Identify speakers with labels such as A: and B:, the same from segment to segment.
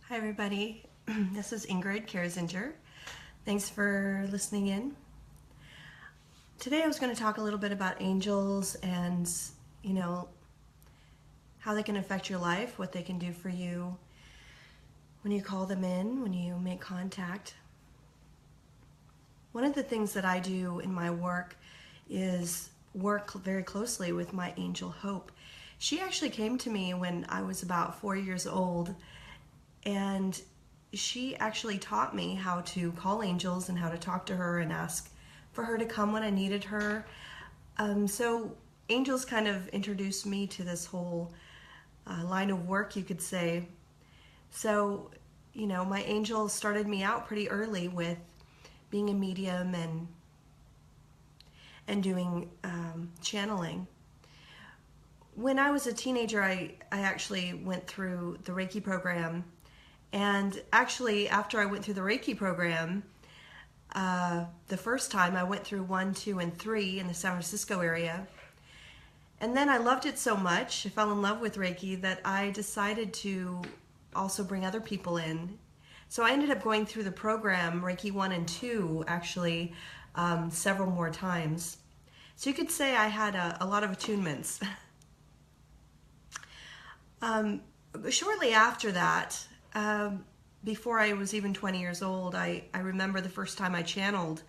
A: Hi everybody, this is Ingrid Kerzinger. Thanks for listening in. Today I was going to talk a little bit about angels and, how they can affect your life, what they can do for you when you call them in, when you make contact. One of the things that I do in my work is work very closely with my angel Hope. She actually came to me when I was about 4 years old, and she actually taught me how to call angels and how to talk to her and ask for her to come when I needed her. So angels kind of introduced me to this whole line of work, you could say. So, my angels started me out pretty early with being a medium and doing channeling. When I was a teenager, I actually went through the Reiki program. And actually, after I went through the Reiki program, the first time I went through 1, 2, and 3 in the San Francisco area. And then I loved it so much, I fell in love with Reiki, that I decided to also bring other people in. So I ended up going through the program, Reiki 1 and 2, actually, several more times. So you could say I had a lot of attunements. Shortly after that, before I was even 20 years old, I remember the first time I channeled,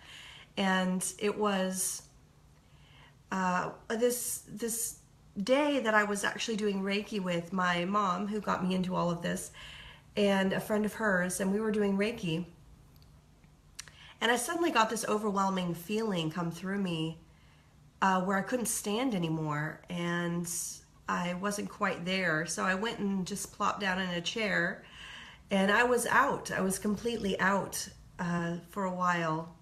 A: and it was this day that I was actually doing Reiki with my mom, who got me into all of this, and a friend of hers, and we were doing Reiki, and I suddenly got this overwhelming feeling come through me where I couldn't stand anymore, and I wasn't quite there, so I went and just plopped down in a chair. And I was out. I was completely out for a while.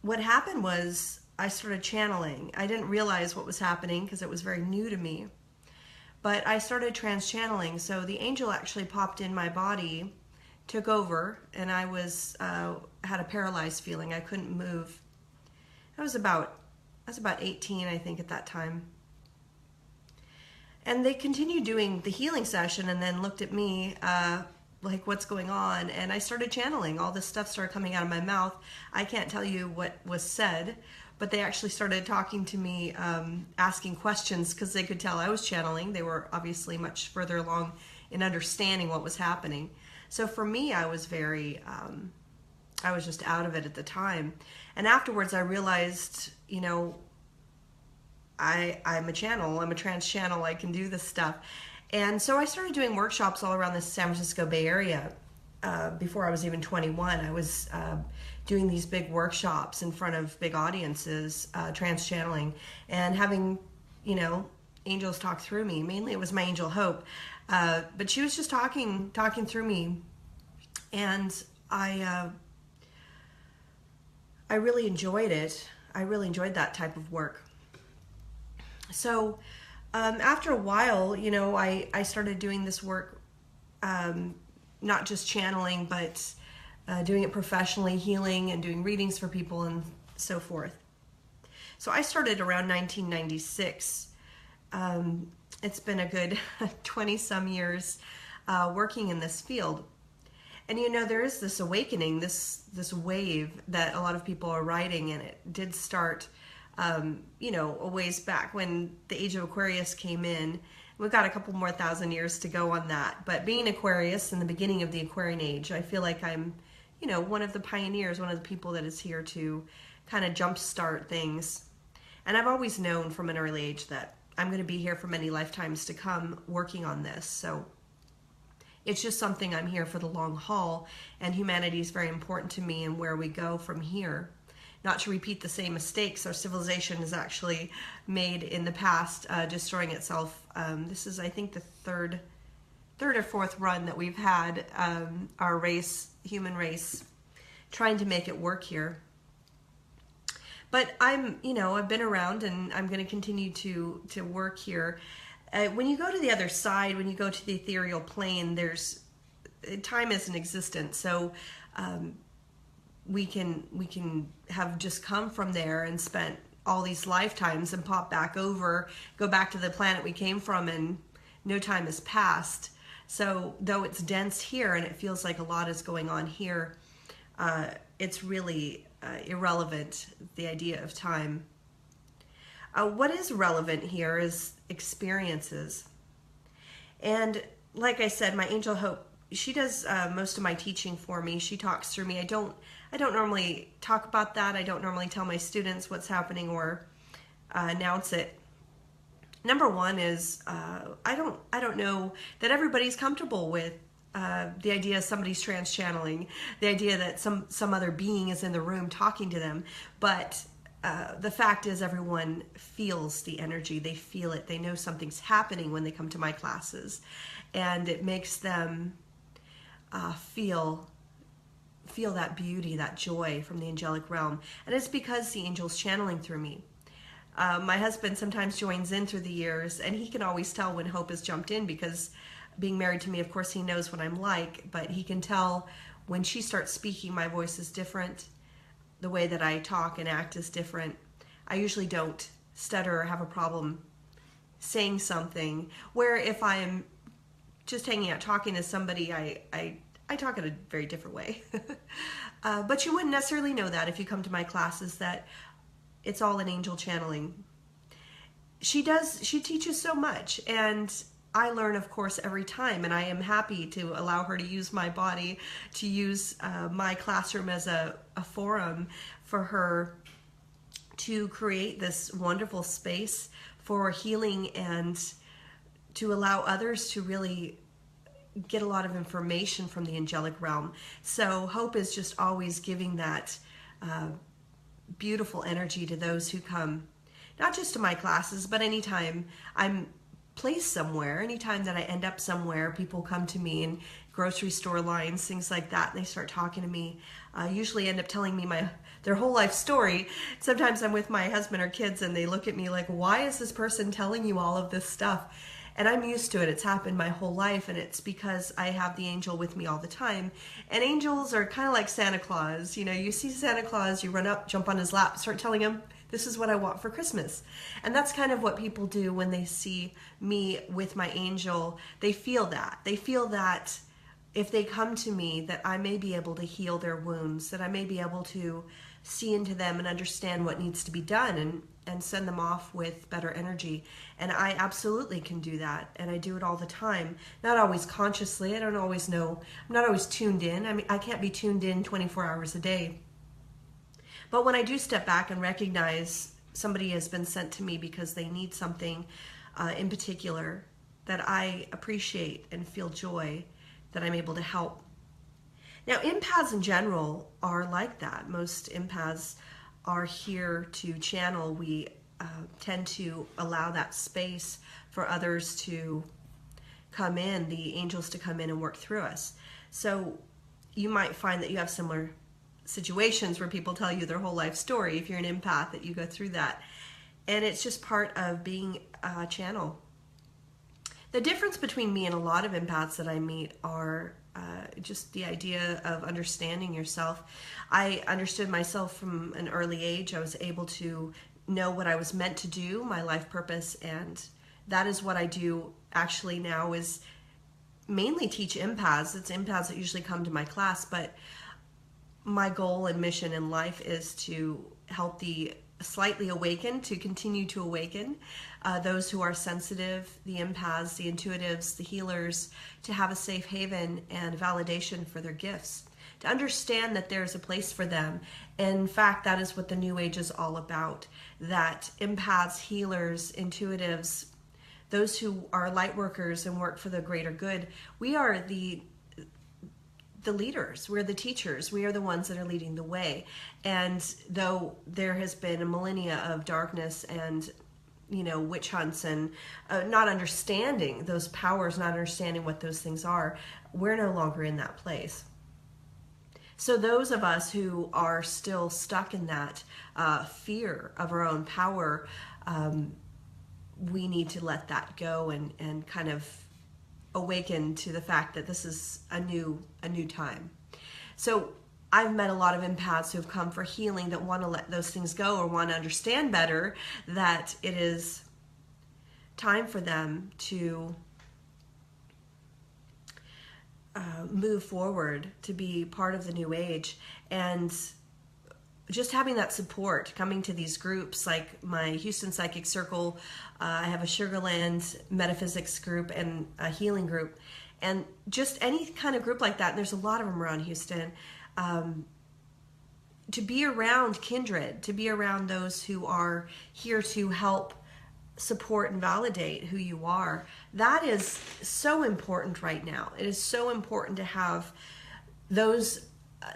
A: What happened was I started channeling. I didn't realize what was happening because it was very new to me. But I started trance channeling. So the angel actually popped in my body, took over, and I was had a paralyzed feeling. I couldn't move. I was about 18, I think, at that time. And they continued doing the healing session and then looked at me like, what's going on? And I started channeling. All this stuff started coming out of my mouth. I can't tell you what was said, but they actually started talking to me, asking questions because they could tell I was channeling. They were obviously much further along in understanding what was happening. So for me, I was I was just out of it at the time. And afterwards, I realized, I'm a channel, I'm a trance channel, I can do this stuff. And so I started doing workshops all around the San Francisco Bay Area. Before I was even 21, I was doing these big workshops in front of big audiences, trance channeling, and having, angels talk through me. Mainly it was my angel Hope, but she was just talking through me, and I really enjoyed it. I really enjoyed that type of work. So after a while, I started doing this work, not just channeling, but doing it professionally, healing and doing readings for people and so forth. So I started around 1996. It's been a good 20-some years working in this field. And there is this awakening, this wave that a lot of people are riding, and it did start a ways back when the age of Aquarius came in. We've got a couple more thousand years to go on that. But being Aquarius in the beginning of the Aquarian age, I feel like I'm, one of the pioneers, one of the people that is here to kind of jumpstart things. And I've always known from an early age that I'm going to be here for many lifetimes to come working on this. So it's just something I'm here for the long haul, and humanity is very important to me and where we go from here. Not to repeat the same mistakes our civilization has actually made in the past, destroying itself. This is, I think, the third or fourth run that we've had, our race, human race, trying to make it work here. But I've been around, and I'm going to continue to work here. When you go to the other side, when you go to the ethereal plane, time isn't existent. So we can have just come from there and spent all these lifetimes and pop back over, go back to the planet we came from, and no time has passed. So though it's dense here and it feels like a lot is going on here, it's really irrelevant, the idea of time. What is relevant here is experiences. And like I said, my angel Hope, she does most of my teaching for me. She talks through me. I don't normally talk about that. I don't normally tell my students what's happening or announce it. Number one is I don't know that everybody's comfortable with the idea of somebody's trance channeling, the idea that some other being is in the room talking to them. But the fact is, everyone feels the energy. They feel it. They know something's happening when they come to my classes, and it makes them feel that beauty, that joy from the angelic realm. And it's because the angel's channeling through me. My husband sometimes joins in through the years, and he can always tell when Hope has jumped in, because being married to me, of course, he knows what I'm like, but he can tell when she starts speaking, my voice is different. The way that I talk and act is different. I usually don't stutter or have a problem saying something, where if I'm just hanging out talking to somebody, I talk in a very different way. But you wouldn't necessarily know that if you come to my classes, that it's all an angel channeling. She teaches so much, and I learn, of course, every time, and I am happy to allow her to use my body, to use my classroom as a forum for her to create this wonderful space for healing and to allow others to really get a lot of information from the angelic realm. So Hope is just always giving that beautiful energy to those who come, not just to my classes, but anytime I'm placed somewhere, anytime that I end up somewhere, people come to me in grocery store lines, things like that, and they start talking to me. Usually end up telling me their whole life story. Sometimes I'm with my husband or kids and they look at me like, why is this person telling you all of this stuff? And I'm used to it. It's happened my whole life, and it's because I have the angel with me all the time. And angels are kind of like Santa Claus. You know, you see Santa Claus, you run up, jump on his lap, start telling him, this is what I want for Christmas. And that's kind of what people do when they see me with my angel. They feel that. They feel that if they come to me, that I may be able to heal their wounds, that I may be able to see into them and understand what needs to be done, and send them off with better energy. And I absolutely can do that, and I do it all the time. Not always consciously. I don't always know. I'm not always tuned in. I mean, I can't be tuned in 24 hours a day. But when I do step back and recognize somebody has been sent to me because they need something in particular that I appreciate and feel joy that I'm able to help. Now, empaths in general are like that. Most empaths are here to channel. We tend to allow that space for others to come in, the angels to come in and work through us. So you might find that you have similar situations where people tell you their whole life story. If you're an empath, that you go through that. And it's just part of being a channel. The difference between me and a lot of empaths that I meet are just the idea of understanding yourself. I understood myself from an early age. I was able to know what I was meant to do, my life purpose, and that is what I do actually now, is mainly teach empaths. It's empaths that usually come to my class, but my goal and mission in life is to help the slightly awakened to continue to awaken, those who are sensitive, the empaths, the intuitives, the healers, to have a safe haven and validation for their gifts, to understand that there's a place for them. In fact, that is what the New Age is all about, that empaths, healers, intuitives, those who are light workers and work for the greater good, we are the leaders, we're the teachers, we are the ones that are leading the way. And though there has been a millennia of darkness and, you know, witch hunts and not understanding those powers, not understanding what those things are, we're no longer in that place. So those of us who are still stuck in that fear of our own power, we need to let that go and kind of awaken to the fact that this is a new time. So I've met a lot of empaths who have come for healing that want to let those things go, or want to understand better that it is time for them to move forward, to be part of the new age. And just having that support, coming to these groups like my Houston Psychic Circle, I have a Sugarland Metaphysics group and a healing group, and just any kind of group like that, and there's a lot of them around Houston, to be around kindred, to be around those who are here to help support and validate who you are. That is so important right now. It is so important to have those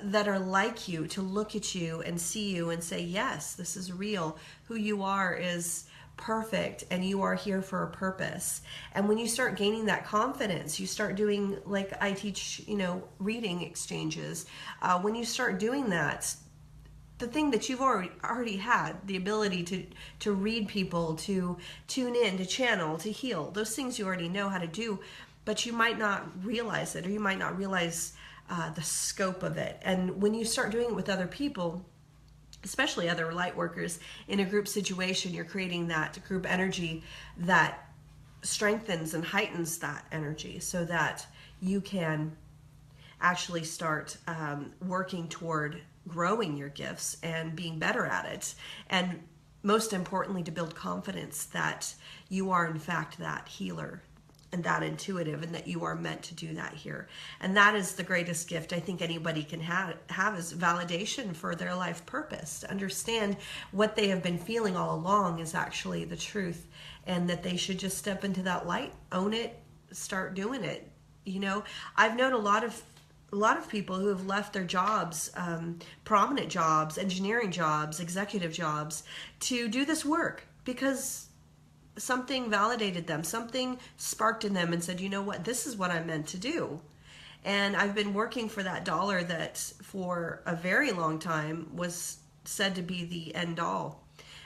A: that are like you to look at you and see you and say, yes, this is real. Who you are is perfect, and you are here for a purpose. And when you start gaining that confidence, you start doing, like I teach, reading exchanges. When you start doing that, the thing that you've already had, the ability to read people, to tune in, to channel, to heal, those things you already know how to do, but you might not realize it, or you might not realize the scope of it. And when you start doing it with other people, especially other light workers, in a group situation, you're creating that group energy that strengthens and heightens that energy, so that you can actually start working toward growing your gifts and being better at it. And most importantly, to build confidence that you are in fact that healer and that intuitive, and that you are meant to do that here. And that is the greatest gift I think anybody can have is validation for their life purpose, to understand what they have been feeling all along is actually the truth, and that they should just step into that light, own it, start doing it. I've known a lot of people who have left their jobs, prominent jobs, engineering jobs, executive jobs, to do this work because something validated them, something sparked in them and said, you know what, this is what I'm meant to do. And I've been working for that dollar that for a very long time was said to be the end all.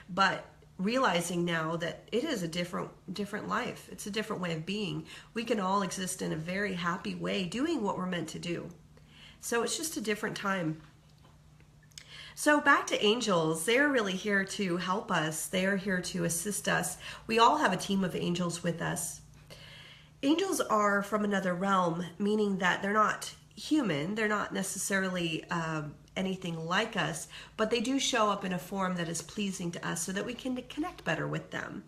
A: But realizing now that it is a different life. It's a different way of being. We can all exist in a very happy way doing what we're meant to do. So it's just a different time. So back to angels, they're really here to help us. They are here to assist us. We all have a team of angels with us. Angels are from another realm, meaning that they're not human. They're not necessarily anything like us, but they do show up in a form that is pleasing to us so that we can connect better with them.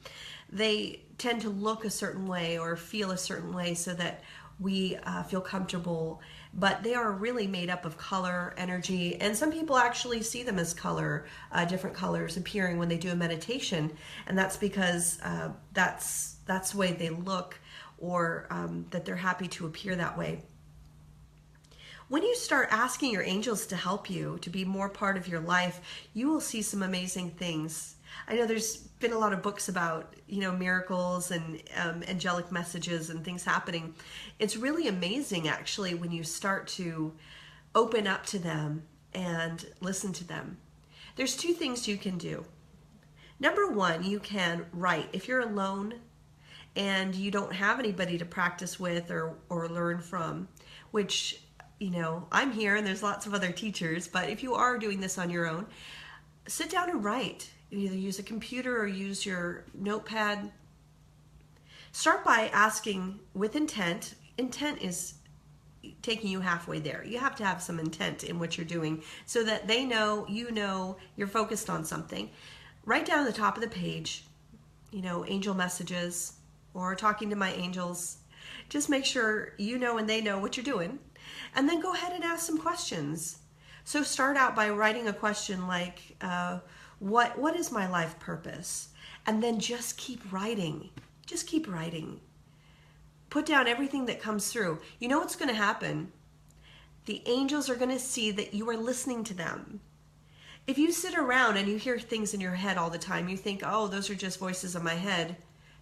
A: They tend to look a certain way or feel a certain way so that we feel comfortable, but they are really made up of color, energy, and some people actually see them as color, different colors appearing when they do a meditation, and that's because that's the way they look, or that they're happy to appear that way. When you start asking your angels to help you, to be more part of your life, you will see some amazing things. I know there's been a lot of books about, miracles and angelic messages and things happening. It's really amazing, actually, when you start to open up to them and listen to them. There's two things you can do. Number one, you can write. If you're alone and you don't have anybody to practice with or learn from, which, I'm here and there's lots of other teachers, but if you are doing this on your own, sit down and write. Either use a computer or use your notepad. Start by asking with intent. Intent is taking you halfway there. You have to have some intent in what you're doing so that they know, you're focused on something. Write down at the top of the page, angel messages or talking to my angels. Just make sure and they know what you're doing. And then go ahead and ask some questions. So start out by writing a question like, what is my life purpose? And then just keep writing. Just keep writing. Put down everything that comes through. You know what's going to happen? The angels are going to see that you are listening to them. If you sit around and you hear things in your head all the time, you think, oh, those are just voices in my head.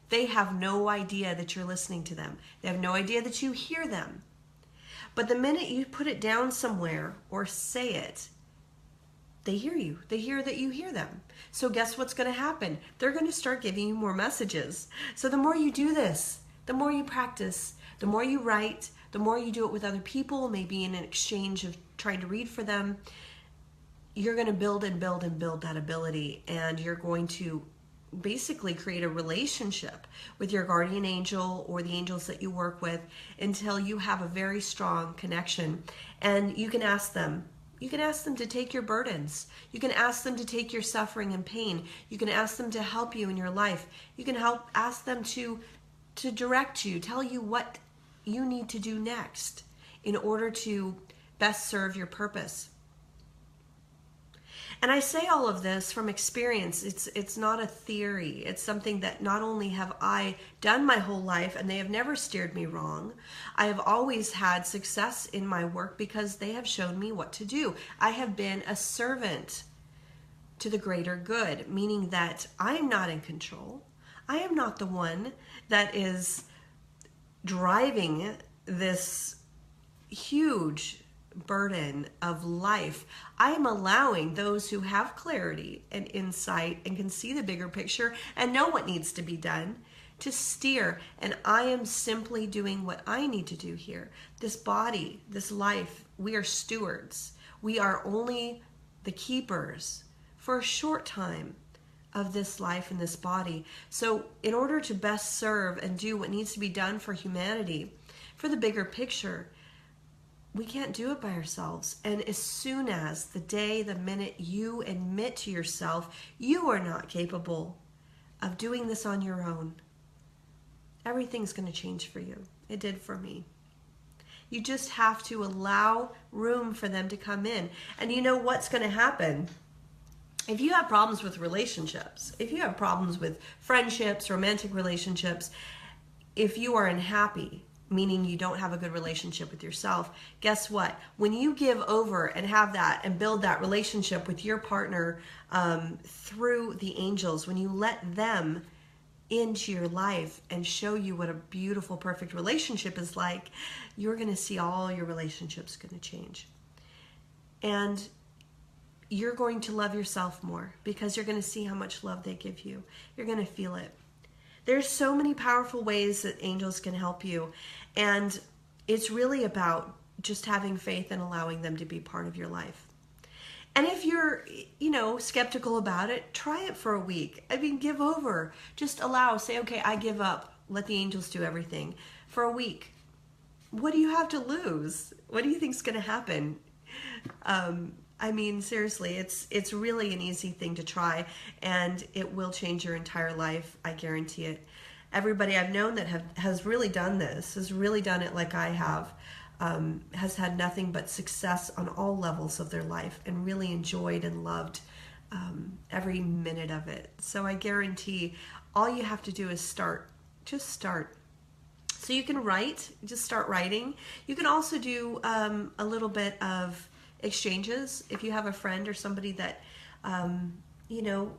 A: They have no idea that you're listening to them. They have no idea that you hear them. But the minute you put it down somewhere or say it, they hear you. They hear that you hear them. So guess what's going to happen? They're going to start giving you more messages. So the more you do this, the more you practice, the more you write, the more you do it with other people, maybe in an exchange of trying to read for them, you're going to build and build and build that ability, and you're going to basically create a relationship with your guardian angel or the angels that you work with until you have a very strong connection. And you can ask them. You can ask them to take your burdens. You can ask them to take your suffering and pain. You can ask them to help you in your life. You can ask them to direct you, tell you what you need to do next in order to best serve your purpose. And I say all of this from experience. It's not a theory. It's something that not only have I done my whole life, and they have never steered me wrong. I have always had success in my work because they have shown me what to do. I have been a servant to the greater good, meaning that I am not in control. I am not the one that is driving this huge burden of life. I am allowing those who have clarity and insight and can see the bigger picture and know what needs to be done to steer. And I am simply doing what I need to do here. This body, this life, we are stewards. We are only the keepers for a short time of this life and this body. So in order to best serve and do what needs to be done for humanity, for the bigger picture, we can't do it by ourselves. And as soon as the minute you admit to yourself you are not capable of doing this on your own, everything's going to change for you. It did for me. You just have to allow room for them to come in. And you know what's going to happen? If you have problems with relationships, if you have problems with friendships, romantic relationships, if you are unhappy, meaning you don't have a good relationship with yourself, guess what? When you give over and have that and build that relationship with your partner through the angels, when you let them into your life and show you what a beautiful, perfect relationship is like, you're going to see all your relationships going to change. And you're going to love yourself more because you're going to see how much love they give you. You're going to feel it. There's so many powerful ways that angels can help you. And it's really about just having faith and allowing them to be part of your life. And if you're, skeptical about it, try it for a week. I mean, give over. Just allow, say, okay, I give up. Let the angels do everything for a week. What do you have to lose? What do you think is going to happen? I mean, seriously, it's really an easy thing to try, and it will change your entire life. I guarantee it. Everybody I've known that has really done this, has really done it like I have, has had nothing but success on all levels of their life and really enjoyed and loved every minute of it. So I guarantee all you have to do is start. Just start. So you can write, just start writing. You can also do a little bit of exchanges. If you have a friend or somebody that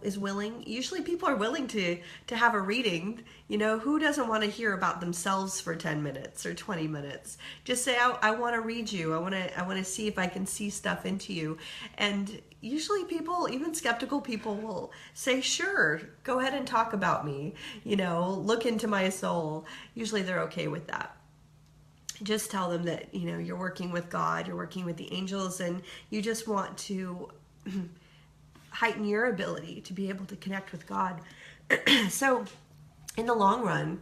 A: is willing, usually people are willing to have a reading. Who doesn't want to hear about themselves for 10 minutes or 20 minutes? Just say, I want to read you. I want to see if I can see stuff into you. And usually people, even skeptical people, will say, sure, go ahead and talk about me, look into my soul. Usually they're okay with that. Just tell them that, you're working with God, you're working with the angels, and you just want to heighten your ability to be able to connect with God. So in the long run,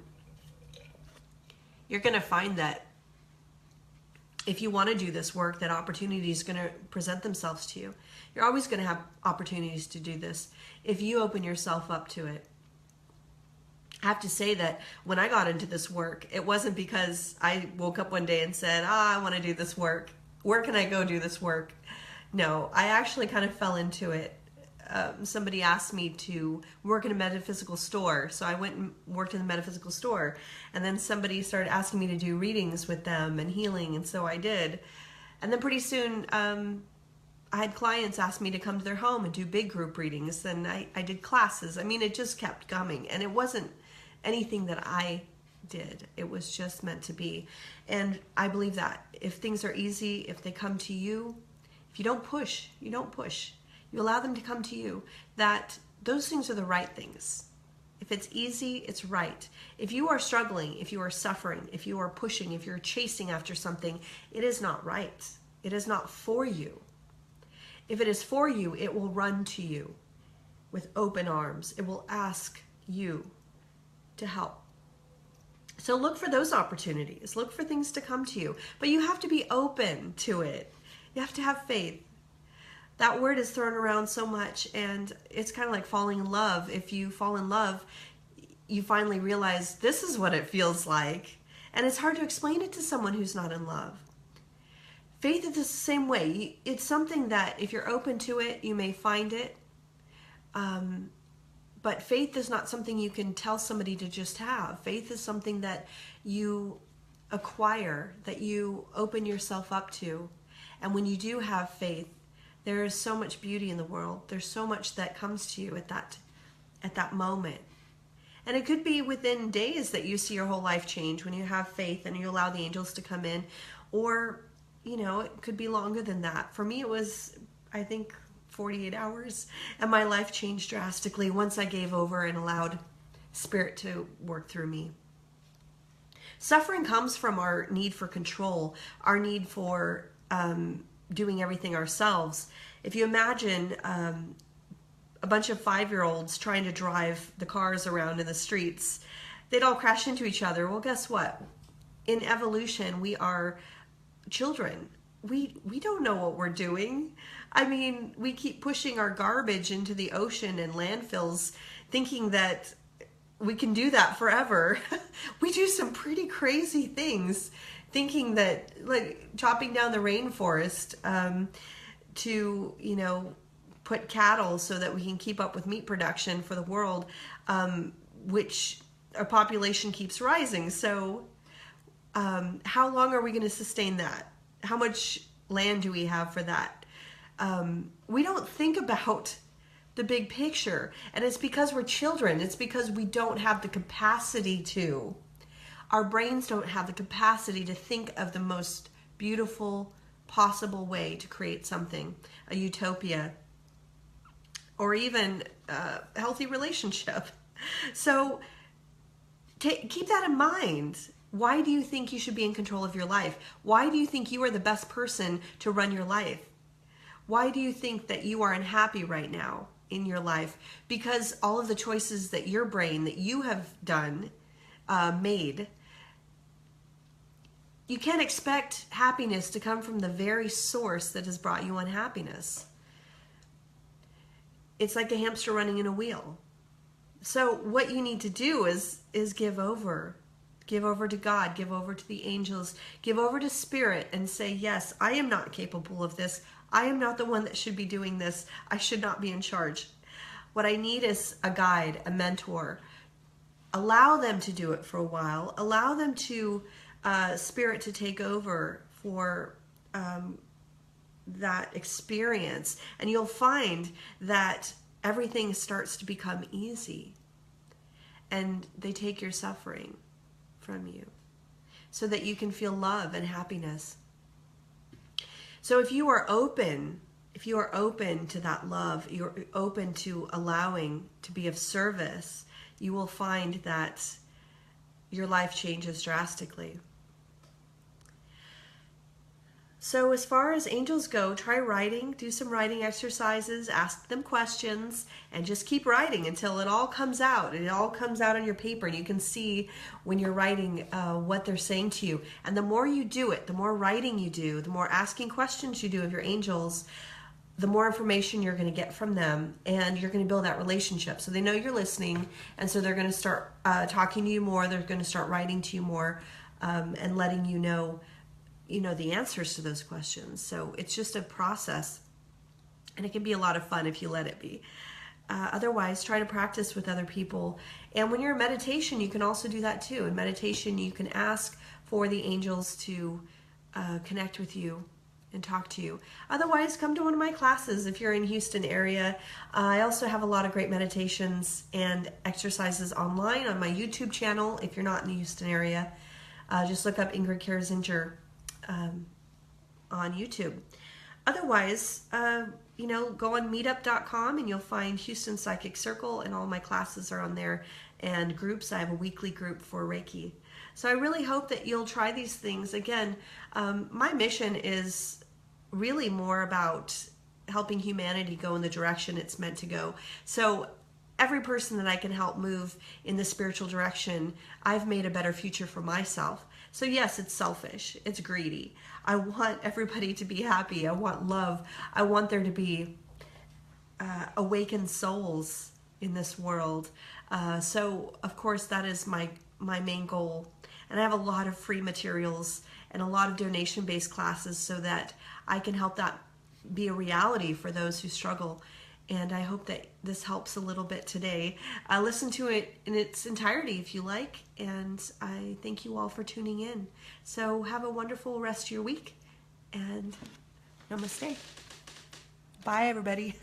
A: you're going to find that if you want to do this work, that opportunity is going to present themselves to you. You're always going to have opportunities to do this if you open yourself up to it. I have to say that when I got into this work, it wasn't because I woke up one day and said, I want to do this work. Where can I go do this work? No, I actually kind of fell into it. Somebody asked me to work in a metaphysical store, so I went and worked in the metaphysical store. And then somebody started asking me to do readings with them and healing, and so I did. And then pretty soon, I had clients ask me to come to their home and do big group readings, and I did classes. I mean, it just kept coming, and it wasn't anything that I did. It was just meant to be. And I believe that if things are easy, if they come to you, if you don't push, you don't push. You allow them to come to you, that those things are the right things. If it's easy, it's right. If you are struggling, if you are suffering, if you are pushing, if you're chasing after something, it is not right. It is not for you. If it is for you, it will run to you. with open arms. It will ask you to help. So look for those opportunities. Look for things to come to you. But you have to be open to it. You have to have faith. That word is thrown around so much, and it's kind of like falling in love. If you fall in love, you finally realize this is what it feels like. And it's hard to explain it to someone who's not in love. Faith is the same way. It's something that if you're open to it, you may find it. But faith is not something you can tell somebody to just have. Faith is something that you acquire, that you open yourself up to. And when you do have faith, there is so much beauty in the world. There's so much that comes to you at that moment. And it could be within days that you see your whole life change when you have faith and you allow the angels to come in. Or, it could be longer than that. For me, it was, I think, 48 hours. And my life changed drastically once I gave over and allowed Spirit to work through me. Suffering comes from our need for control, our need for doing everything ourselves. If you imagine a bunch of 5-year-olds trying to drive the cars around in the streets, they'd all crash into each other. Well, guess what? In evolution, we are children. We don't know what we're doing. I mean, we keep pushing our garbage into the ocean and landfills, thinking that we can do that forever. We do some pretty crazy things, thinking that, like chopping down the rainforest to, put cattle so that we can keep up with meat production for the world, which our population keeps rising. So how long are we going to sustain that? How much land do we have for that? We don't think about the big picture, and it's because we're children. It's because we don't have the capacity to. Our brains don't have the capacity to think of the most beautiful possible way to create something, a utopia, or even a healthy relationship. So keep that in mind. Why do you think you should be in control of your life? Why do you think you are the best person to run your life? Why do you think that you are unhappy right now in your life? Because all of the choices that your brain, that you have done, made, you can't expect happiness to come from the very source that has brought you unhappiness. It's like a hamster running in a wheel. So what you need to do is give over. Give over to God, give over to the angels, give over to Spirit and say, yes, I am not capable of this. I am not the one that should be doing this. I should not be in charge. What I need is a guide, a mentor. Allow them to do it for a while. Allow them to, Spirit to take over for that experience. And you'll find that everything starts to become easy. And they take your suffering from you so that you can feel love and happiness. So if you are open to that love, you're open to allowing to be of service, you will find that your life changes drastically. So as far as angels go, try writing, do some writing exercises, ask them questions, and just keep writing until it all comes out. And it all comes out on your paper, and you can see when you're writing what they're saying to you. And the more you do it, the more writing you do, the more asking questions you do of your angels, the more information you're going to get from them, and you're going to build that relationship. So they know you're listening, and so they're going to start talking to you more. They're going to start writing to you more and letting you know the answers to those questions. So it's just a process, and it can be a lot of fun if you let it be. Otherwise, try to practice with other people. And when you're in meditation, you can also do that too. In meditation, you can ask for the angels to connect with you and talk to you. Otherwise, come to one of my classes if you're in Houston area. I also have a lot of great meditations and exercises online on my YouTube channel. If you're not in the Houston area, just look up Ingrid Karazinger on YouTube. Otherwise, go on meetup.com and you'll find Houston Psychic Circle, and all my classes are on there, and groups. I have a weekly group for Reiki. So I really hope that you'll try these things. Again, my mission is really more about helping humanity go in the direction it's meant to go. So every person that I can help move in the spiritual direction, I've made a better future for myself. So yes, it's selfish. It's greedy. I want everybody to be happy. I want love. I want there to be awakened souls in this world. So of course that is my main goal. And I have a lot of free materials and a lot of donation-based classes so that I can help that be a reality for those who struggle. And I hope that this helps a little bit today. Listen to it in its entirety if you like. And I thank you all for tuning in. So have a wonderful rest of your week. And namaste. Bye, everybody.